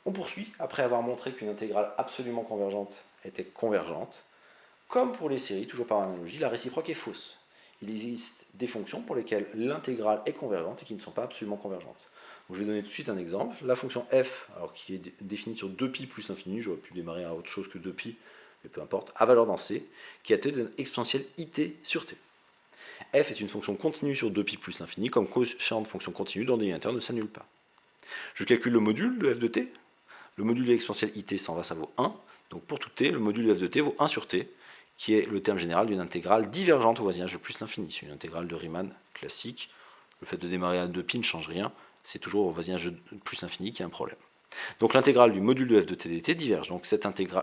On poursuit après avoir montré qu'une intégrale absolument convergente était convergente. Comme pour les séries, toujours par analogie, la réciproque est fausse. Il existe des fonctions pour lesquelles l'intégrale est convergente et qui ne sont pas absolument convergentes. Donc je vais donner tout de suite un exemple. La fonction f, alors qui est définie sur 2π plus l'infini, j'aurais pu démarrer à autre chose que 2π, mais peu importe, à valeur dans C, qui a t donne exponentielle it sur t. F est une fonction continue sur 2π plus l'infini, comme quotient de fonction continue dont le dénominateur ne s'annule pas. Je calcule le module de f de t. Le module de l'exponentielle it s'en va, ça vaut 1. Donc pour tout t, le module de f de t vaut 1 sur t, qui est le terme général d'une intégrale divergente au voisinage de plus l'infini. C'est une intégrale de Riemann classique. Le fait de démarrer à 2π ne change rien, c'est toujours au voisinage de plus l'infini qu'il y a un problème. Donc l'intégrale du module de f de t dt diverge. Donc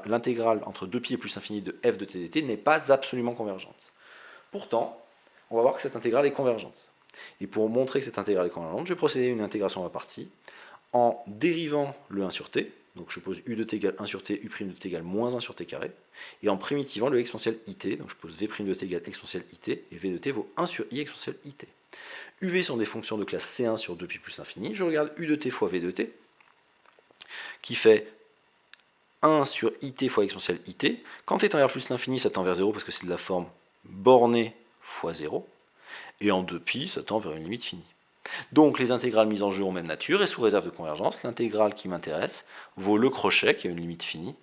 l'intégrale entre 2π et plus l'infini de f de t dt n'est pas absolument convergente. Pourtant, on va voir que cette intégrale est convergente. Et pour montrer que cette intégrale est convergente, je vais procéder à une intégration à partie en dérivant le 1 sur t, donc je pose u de t égale 1 sur t, u' de t égale moins 1 sur t carré, et en primitivant le exponentiel it, donc je pose v' de t égale exponentiel it, et v de t vaut 1 sur i exponentiel it. uv sont des fonctions de classe C1 sur 2π plus l'infini, je regarde u de t fois v de t, qui fait 1 sur it fois exponentielle it. Quand t tend vers plus l'infini, ça tend vers 0 parce que c'est de la forme bornée fois 0, et en 2π, ça tend vers une limite finie. Donc les intégrales mises en jeu ont même nature, et sous réserve de convergence, l'intégrale qui m'intéresse vaut le crochet, qui a une limite finie,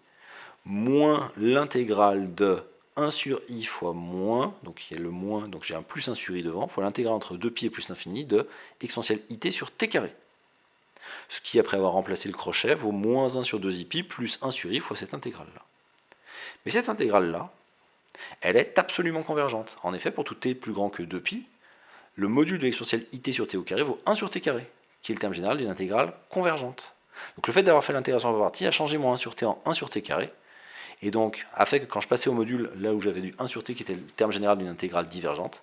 moins l'intégrale de 1 sur i fois moins, donc il y a le moins, donc j'ai un plus 1 sur i devant, fois l'intégrale entre 2π et plus l'infini de exponentielle it sur t carré. Ce qui, après avoir remplacé le crochet, vaut moins 1 sur 2i plus 1 sur i fois cette intégrale-là. Mais cette intégrale-là, elle est absolument convergente. En effet, pour tout t plus grand que 2π, le module de l'exponentielle it sur t au carré vaut 1 sur t carré, qui est le terme général d'une intégrale convergente. Donc le fait d'avoir fait l'intégration par partie a changé mon 1 sur t en 1 sur t carré, et donc a fait que quand je passais au module, là où j'avais du 1 sur t qui était le terme général d'une intégrale divergente,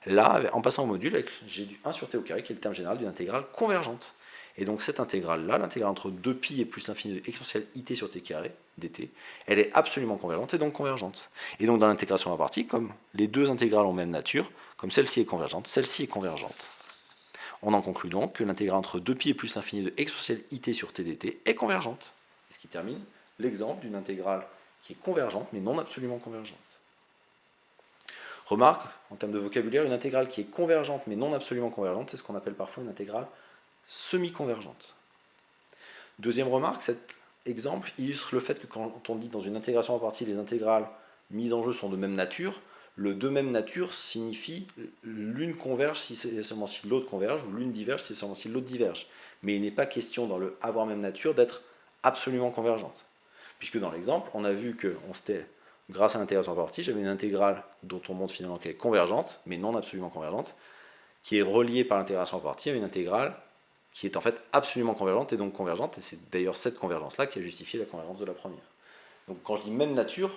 là, en passant au module, j'ai du 1 sur t au carré qui est le terme général d'une intégrale convergente. Et donc cette intégrale-là, l'intégrale entre 2π et plus l'infini de exponentielle it sur t carré, dt, elle est absolument convergente et donc convergente. Et donc dans l'intégration à partie, comme les deux intégrales ont même nature, comme celle-ci est convergente, celle-ci est convergente. On en conclut donc que l'intégrale entre 2π et plus l'infini de exponentielle it sur t dt est convergente. Ce qui termine l'exemple d'une intégrale qui est convergente mais non absolument convergente. Remarque, en termes de vocabulaire, une intégrale qui est convergente mais non absolument convergente, c'est ce qu'on appelle parfois une intégrale semi-convergente. Deuxième remarque, cet exemple illustre le fait que quand on dit dans une intégration à partie les intégrales mises en jeu sont de même nature, le de même nature signifie l'une converge si c'est seulement si l'autre converge, ou l'une diverge si c'est seulement si l'autre diverge. Mais il n'est pas question dans le avoir même nature d'être absolument convergente. Puisque dans l'exemple, on a vu que grâce à l'intégration à partie, j'avais une intégrale dont on montre finalement qu'elle est convergente, mais non absolument convergente, qui est reliée par l'intégration à partie à une intégrale qui est en fait absolument convergente et donc convergente, et c'est d'ailleurs cette convergence-là qui a justifié la convergence de la première. Donc quand je dis même nature,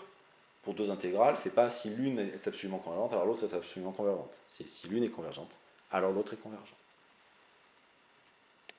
pour deux intégrales, c'est pas si l'une est absolument convergente, alors l'autre est absolument convergente. C'est si l'une est convergente, alors l'autre est convergente.